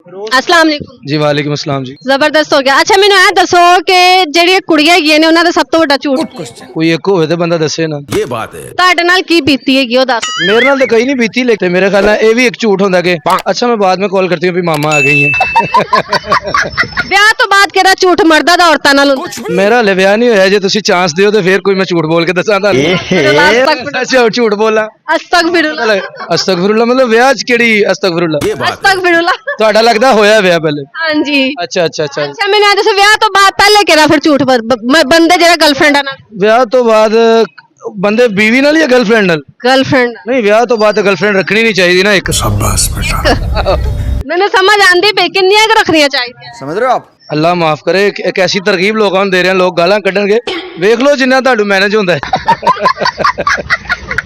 अस्सलाम वालेकुम जी वालेकुम अस्सलाम जी। जबरदस्त हो गया। अच्छा मैंने ਇਹ ਦੱਸੋ ਕਿ ਜਿਹੜੀਆਂ ਕੁੜੀਆਂ ਹੈਗੀਆਂ ਨੇ ਉਹਨਾਂ ਦਾ ਸਭ ਤੋਂ ਵੱਡਾ ਝੂਠ ਕੋਈ ਇੱਕ ਹੋਵੇ ਤੇ ਬੰਦਾ ਦੱਸੇ ਨਾ। ये बात है। ਤੁਹਾਡੇ ਨਾਲ ਕੀ ਬੀਤੀ ਹੈਗੀ ਉਹ ਦੱਸ। मेरे नाल तो कहीं नहीं बीती लेकिन मेरे ख्याल ये भी एक झूठ होता कि अच्छा मैं बाद में कॉल करती हूँ भी मामा आ गई है। ਵਿਆਹ ਤੋਂ ਬਾਅਦ ਕਿਹੜਾ ਝੂਠ ਮਰਦਾਂ ਦਾ ਔਰਤਾਂ ਨਾਲ ਹੁੰਦਾ मेरा हले विआह नहीं होया जे तुसी चांस दियो तो फिर कोई मैं झूठ बोल के दसा तुहानू। अच्छा झूठ बोला ਅਸਤਗਫਿरुल्लाह अस्तगफिरुल्लाह मतलब विआह च केड़ी अस्तगफिरुल्लाह ये बात है। ਅਸਤਗਫਿरुल्लाह ਤੁਹਾਡਾ ਲੱਗਦਾ ਹੋਇਆ ਵਿਆਹ ਪਹਿਲੇ। ਹਾਂਜੀ ਅੱਛਾ ਅੱਛਾ ਅੱਛਾ ਅੱਛਾ ਮੈਨੂੰ ਇਹ ਦੱਸੋ ਵਿਆਹ ਤੋਂ ਬਾਅਦ ਪਹਿਲੇ ਕਿਹੜਾ ਫਿਰ ਝੂਠ ਬੰਦੇ ਜਿਹੜਾ ਗਰਲਫ੍ਰੈਂਡ ਆ ਨਾਲ ਵਿਆਹ ਤੋਂ ਬਾਅਦ ਬੰਦੇ ਬੀਵੀ ਨਾਲ ਜਾਂ ਗਰਲਫ੍ਰੈਂਡ ਨਾਲ? ਗਰਲਫ੍ਰੈਂਡ ਨਹੀਂ ਵਿਆਹ ਤੋਂ ਬਾਅਦ ਗਰਲਫ੍ਰੈਂਡ ਰੱਖਣੀ ਨਹੀਂ ਚਾਹੀਦੀ ਨਾ ਇੱਕ। ਮੈਨੂੰ ਸਮਝ ਆਂਦੀ ਪਈ ਕਿੰਨੀਆਂ ਕੁ ਰੱਖਣੀਆਂ ਚਾਹੀਦੀਆਂ समझ रहे हो आप? ਅੱਲਾ ਮਾਫ ਕਰੇ ਇੱਕ ਐਸੀ ਤਰਗੀਬ ਲੋਕਾਂ ਨੂੰ ਦੇ ਰਹੇ ਲੋਕ ਗਾਲਾਂ ਕੱਢਣਗੇ ਵੇਖ ਲਓ ਜਿੰਨਾ ਤੁਹਾਨੂੰ ਮੈਨੇਜ ਹੁੰਦਾ ਹੈ।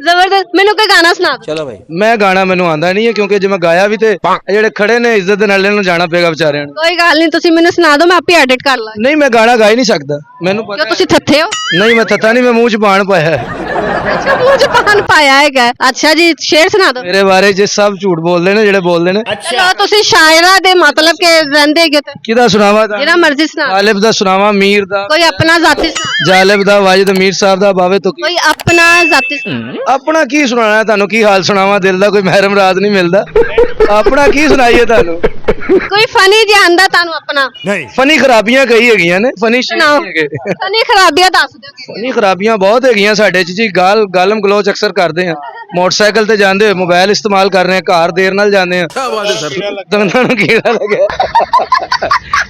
ਜ਼ਬਰਦਸਤ ਮੈਨੂੰ ਕੋਈ ਗਾਣਾ ਸੁਣਾ ਦਿਓ चलो भाई। ਮੈਂ ਗਾਣਾ ਮੈਨੂੰ ਆਂਦਾ ਨਹੀਂ ਹੈ ਕਿਉਂਕਿ ਜੇ ਮੈਂ ਗਾਇਆ ਵੀ ਤੇ ਇਹ ਜਿਹੜੇ ਖੜੇ ਨੇ ਇੱਜ਼ਤ ਦੇ ਨਾਲ ਇਹਨਾਂ ਨੂੰ ਜਾਣਾ ਪਏਗਾ ਵਿਚਾਰਿਆਂ ਨੂੰ। ਕੋਈ ਗੱਲ ਨਹੀਂ ਤੁਸੀਂ ਮੈਨੂੰ ਸੁਣਾ ਦਿਓ ਮੈਂ ਆਪੇ ਐਡਿਟ ਕਰ ਲਾਂਗੀ ਨਹੀਂ ਮੈਂ ਗਾਣਾ ਗਾ ਹੀ ਨਹੀਂ ਸਕਦਾ ਮੈਨੂੰ ਕਿਉਂ ਪਤਾ ਤੁਸੀਂ ਥੱਥੇ ਹੋ ਨਹੀਂ ਮੈਂ ਥੱਤਾ ਨਹੀਂ ਮੈਂ ਮੂੰਹ ਚ ਬਾਣ ਪਾਇਆ ਹੈ। ਅੱਛਾ ਮੂੰਹ ਚ ਪਾਨ ਪਾਇਆ ਹੈਗਾ ਅੱਛਾ ਜੀ ਸ਼ੇਰ ਸੁਣਾ ਦਿਓ ਮੇਰੇ ਬਾਰੇ ਜੇ ਸਭ ਝੂਠ ਬੋਲਦੇ ਨੇ ਜਿਹੜੇ ਬੋਲਦੇ ਨੇ। ਚਲੋ ਤੁਸੀਂ ਸ਼ਾਇਰਾ ਦੇ ਮਤਲਬ ਕਿ ਰਹਿੰਦੇ ਹੈਗੇ ਤੇ ਕਿਹਦਾ ਸੁਣਾਵਾ ਤਾਂ ਜਿਹੜਾ ਮਰਜ਼ੀ ਸੁਣਾ ਦਿਓ। ਗਾਲਿਬ ਦਾ ਸੁਣਾਵਾ ਮੀਰ ਦਾ ਕੋਈ ਆਪਣਾ ਜ਼ਾਤੀ ਸੁਣਾ ਜਾਲਿਬ ਦਾ ਵਾਜਿਦ ਮੀਰ ਸਾਹਿਬ ਦਾ ਬਾਵੇ ਤੋਂ ਕੋਈ ਆਪਣਾ ਜ਼ਾਤੀ ਸੁਣਾ ਆਪਣਾ ਕੀ ਸੁਣਾਣਾ ਤੁਹਾਨੂੰ ਕੀ ਹਾਲ ਸੁਣਾਵਾ ਦਿਲ ਦਾ ਕੋਈ ਮਹਿਰਮ ਰਾਤ ਨਹੀਂ ਮਿਲਦਾ ਆਪਣਾ ਕੀ ਸੁਣਾਈਏ ਤੁਹਾਨੂੰ। ਕੋਈ ਫਨੀ ਜਿਹਾ ਆਂਦਾ ਤੁਹਾਨੂੰ ਆਪਣਾ ਫਨੀ ਖਰਾਬੀਆਂ ਕਈ ਹੈਗੀਆਂ ਨੇ ਫਨੀ ਸੁਣਾਓ ਫਨੀ ਖਰਾਬੀਆਂ ਦੱਸ ਦਿਓ ਫਨੀ ਖਰਾਬੀਆਂ ਬਹੁਤ ਹੈਗੀਆਂ ਸਾਡੇ ਚ ਜੀ ਗਾਲਮ ਗਲੋਚ ਅਕਸਰ ਕਰਦੇ ਆ ਮੋਟਰਸਾਈਕਲ ਤੇ ਜਾਂਦੇ ਹੋਏ ਮੋਬਾਈਲ ਇਸਤੇਮਾਲ ਕਰ ਰਹੇ ਆ ਘਰ ਦੇਰ ਨਾਲ ਜਾਂਦੇ ਆ क्या बात है सर? ਦੰਦਾਂ ਨੂੰ ਕੀੜਾ ਲੱਗਿਆ।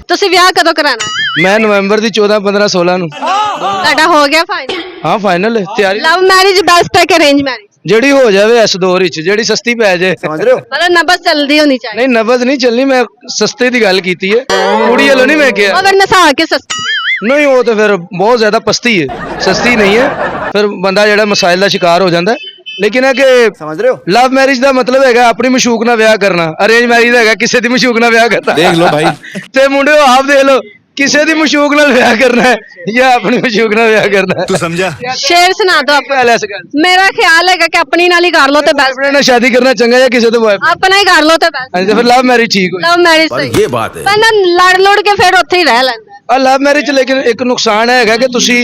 ਤੁਸੀਂ ਵਿਆਹ ਕਦੋਂ ਕਰਾਣਾ ਹੈ? ਮੈਂ ਨਵੰਬਰ ਦੀ 14 15 16 ਨੂੰ ਤੁਹਾਡਾ ਹੋ ਗਿਆ ਫਾਈਨਲ ਹਾਂ ਫਾਈਨਲ ਤਿਆਰੀ ਲਵ ਮੈਰਿਜ ਬੈਸਟ ਹੈ ਕਿ ਅਰੇਂਜ ਮੈਰਿਜ ਜਿਹੜੀ ਹੋ ਜਾਵੇ ਇਸ ਦੌਰ ਵਿੱਚ ਜਿਹੜੀ ਸਸਤੀ ਪੈ ਜਾਏ। समझ रहे हो? ਮਤਲਬ ਨਬਜ਼ ਜਲਦੀ ਹੋਣੀ ਚਾਹੀਦੀ ਨਹੀਂ ਨਬਜ਼ ਨਹੀਂ ਚੱਲਣੀ ਮੈਂ ਸਸਤੇ ਦੀ ਗੱਲ ਕੀਤੀ ਹੈ ਕੁੜੀ ਵੱਲੋਂ ਨਹੀਂ ਮੈਂ ਕਿਹਾ। ਉਹ ਫਿਰ ਨਸਾ ਕੇ ਸਸਤੀ ਨਹੀਂ ਉਹ ਤਾਂ ਫਿਰ ਬਹੁਤ ਜ਼ਿਆਦਾ ਪਸਤੀ ਹੈ ਸਸਤੀ ਨਹੀਂ ਹੈ ਫਿਰ ਬੰਦਾ ਜਿਹੜਾ ਮਸਾਇਲ ਦਾ ਸ਼ਿਕਾਰ ਹੋ ਜਾਂਦਾ ਲੇਕਿਨ ਹੈ ਕਿ समझ रहे हो? ਲਵ ਮੈਰਿਜ ਦਾ ਮਤਲਬ ਹੈਗਾ ਆਪਣੀ ਮਸ਼ੂਕ ਨਾਲ ਵਿਆਹ ਕਰਨਾ ਅਰੇਂਜ ਮੈਰਿਜ ਦਾ ਹੈਗਾ ਕਿਸੇ ਦੀ ਮਸ਼ੂਕ ਨਾਲ ਵਿਆਹ ਕਰਨਾ। देख लो भाई। ਤੇ ਮੁੰਡਿਓ ਆਪ ਦੇਖ ਲਓ ਕਿਸੇ ਦੀ ਮਸ਼ੂਕ ਨਾਲ ਵਿਆਹ ਕਰਨਾ ਹੈ ਜਾਂ ਆਪਣੀ ਮਸ਼ੂਕ ਨਾਲ ਵਿਆਹ ਕਰਨਾ ਹੈ। तू समझा? ਸ਼ੇਰ ਸੁਣਾ ਦਿਓ ਆਪਣਾ ਗੱਲ ਐਸ ਗੱਲ ਮੇਰਾ ਖਿਆਲ ਹੈਗਾ ਕਿ ਆਪਣੀ ਨਾਲ ਹੀ ਕਰ ਲਓ ਤੇ ਬੈਸਟ ਆਪਣੇ ਨਾਲ ਸ਼ਾਦੀ ਕਰਨਾ ਚੰਗਾ ਜਾਂ ਕਿਸੇ ਤੋਂ boyfriend? ਆਪਣਾ ਹੀ ਕਰ ਲਓ ਤੇ ਬੈਸਟ ਹਾਂਜੀ ਤੇ ਫਿਰ ਲਵ ਮੈਰਿਜ ਠੀਕ ਹੋਈ। ਲਵ ਮੈਰਿਜ पर ਸਹੀ ये बात है। ਪਹਿਲਾਂ ਲੜ ਲੁੜ ਕੇ ਫਿਰ ਉੱਥੇ ਹੀ ਰਹਿ ਲੈਂਦਾ ਆ ਲਵ ਮੈਰਿਜ ਲੇਕਿਨ ਇੱਕ ਨੁਕਸਾਨ ਹੈਗਾ ਕਿ ਤੁਸੀਂ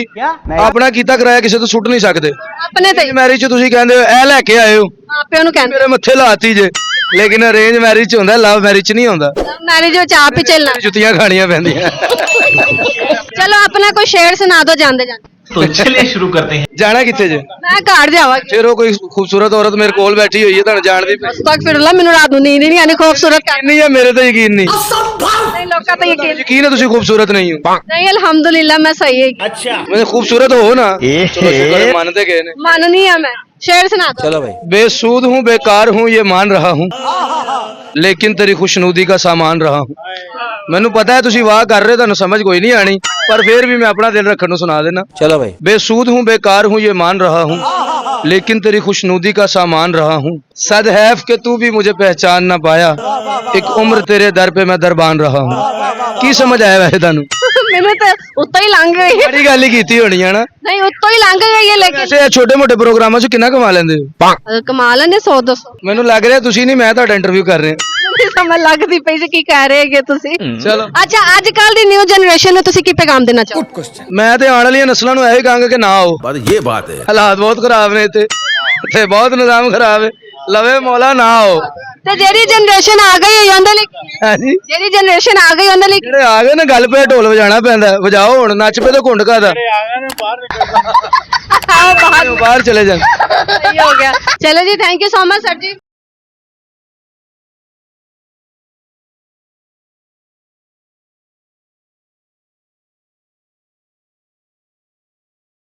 ਆਪਣਾ ਕੀਤਾ ਕਰਾਇਆ ਕਿਸੇ ਤੋਂ ਸੁੱਟ ਨਹੀਂ ਸਕਦੇ। ਆਪਣੇ ਤੇ ਮੈਰਿਜ ਚ ਤੁਸੀਂ ਕਹਿੰਦੇ ਹੋ ਇਹ ਲੈ ਕੇ ਆਏ ਹੋ ਮਾਪਿਆਂ ਨੂੰ ਕਹਿੰਦੇ ਮੇਰੇ ਮੱਥੇ ਲਾਤੀ ਜੇ ਲੇਕਿਨ ਅਰੇਂਜ ਮੈਰਿਜ ਚ ਹੁੰਦਾ ਲਵ ਮੈਰਿਜ ਚ ਨਹੀਂ ਹੁੰਦਾ ਮੈਰਿਜ ਵਿੱਚ ਆਪ ਹੀ ਚੱਲਣਾ ਜੁੱਤੀਆਂ ਖਾਣੀਆਂ ਪੈਂਦੀਆਂ। ਚਲੋ ਆਪਣਾ ਕੋਈ ਸ਼ੇਰ ਸੁਣਾ ਦਿਓ ਜਾਂਦੇ ਜਾਂਦੇ तो चलिए शुरू करते हैं। ਜਾਣਾ ਕਿੱਥੇ ਜੇ ਮੈਂ ਘਰ ਜਾਵਾਂਗੀ ਫਿਰ ਉਹ ਕੋਈ ਖੂਬਸੂਰਤ ਔਰਤ ਮੇਰੇ ਕੋਲ ਬੈਠੀ ਹੋਈ ਹੈ ਤੁਹਾਨੂੰ ਜਾਣਦੀ ਪਈ ਤੱਕ ਫਿਰ ਲਾ ਮੈਨੂੰ ਰਾਤ ਨੂੰ ਨੀਂਦ ਹੀ ਨਹੀਂ ਆਣੀ ਖੂਬਸੂਰਤ ਕਰ ਨਹੀਂ ਹੈ ਮੇਰੇ ਤੇ ਯਕੀਨ ਨਹੀਂ ਨਹੀਂ ਲੋਕਾਂ ਤੇ ਯਕੀਨ ਯਕੀਨ ਹੈ ਤੁਸੀਂ ਖੂਬਸੂਰਤ ਨਹੀਂ ਹੋ ਨਹੀਂ ਅਲਹਮਦੁਲਿਲਾ ਮੈਂ ਸਹੀ ਹੈਗੀ ਮੈਂ ਖੂਬਸੂਰਤ ਹੋ ਨਾ ਚਲੋ ਸ਼ੁਕਰ ਮੰਨਦੇ ਗਏ ਨੇ। ਮੰਨਨੀ ਆ ਮੈਂ शेर सुना दो। चलो भाई। बेसूद हूँ बेकार हूँ ये मान रहा हूँ लेकिन तेरी खुशनुदी का सामान रहा हूँ। मैनू पता है तुसी वाह कर रहे हो तुहानू समझ कोई नहीं आनी पर फिर भी मैं अपना दिल रखने सुना देना। चलो भाई। बेसूद हूँ बेकार हूँ ये मान रहा हूँ लेकिन तेरी खुशनुदी का सामान रहा हूँ। सदहैफ के तू भी मुझे पहचान ना पाया एक उम्र तेरे दर पे मैं दरबान रहा हूँ। की समझ आया वैसे तुहानू? मैंने तो उत्तो ही लंघ गई है। बड़ी गल ही कीती होनी है ना। नहीं उत्तो ही लंघ गई है लेकिन वैसे छोटे मोटे प्रोग्रामां च कितना कमा लेंदे हो? कमा लेने 100-200 ਮੈਨੂੰ ਲੱਗ ਰਿਹਾ ਤੁਸੀਂ ਨਹੀਂ ਮੈਂ ਤੁਹਾਡਾ ਇੰਟਰਵਿਊ ਕਰ ਰਹੇ नहीं समझ लगती पई से की कह रहे हैं तुसी। ਚਲੋ अच्छा आजकल दी न्यू जनरेशन ਨੂੰ ਤੁਸੀਂ ਕੀ ਪੈਗਾਮ ਦੇਣਾ ਚਾਹੋ? ਮੈਂ ਤੇ ਆਉਣ ਵਾਲੀਆਂ ਨਸਲਾਂ ਨੂੰ ਇਹੀ ਕਹਾਂਗਾ ਕਿ ਨਾ ਆਓ। बात ये बात है। ਹਾਲਾਤ ਬਹੁਤ ਖਰਾਬ ਨੇ ਇੱਥੇ ਬਹੁਤ ਨਿਜ਼ਾਮ ਖਰਾਬ ਹੈ ਲਵੇ ਮੌਲਾ ਨਾ ਆਓ। ਤੇ ਜਿਹੜੀ ਜਨਰੇਸ਼ਨ ਆ ਗਈ ਹੈ ਉਹਦੇ ਲਈ ਹਾਂਜੀ ਜਿਹੜੀ ਜਨਰੇਸ਼ਨ ਆ ਗਈ ਉਹਦੇ ਲਈ ਜਿਹੜੇ ਆ ਗਏ ਨੇ ਗੱਲ ਪੇ ਢੋਲ ਵਜਾਣਾ ਪੈਂਦਾ ਵਜਾਓ ਹੁਣ ਨੱਚ ਪੇ ਤੇ ਘੁੰਡ ਕਾਦਾ आओ बाहर ਬਾਹਰ ਚਲੇ ਜਾਣ। सही हो गया। चलो जी thank you so much sir ji.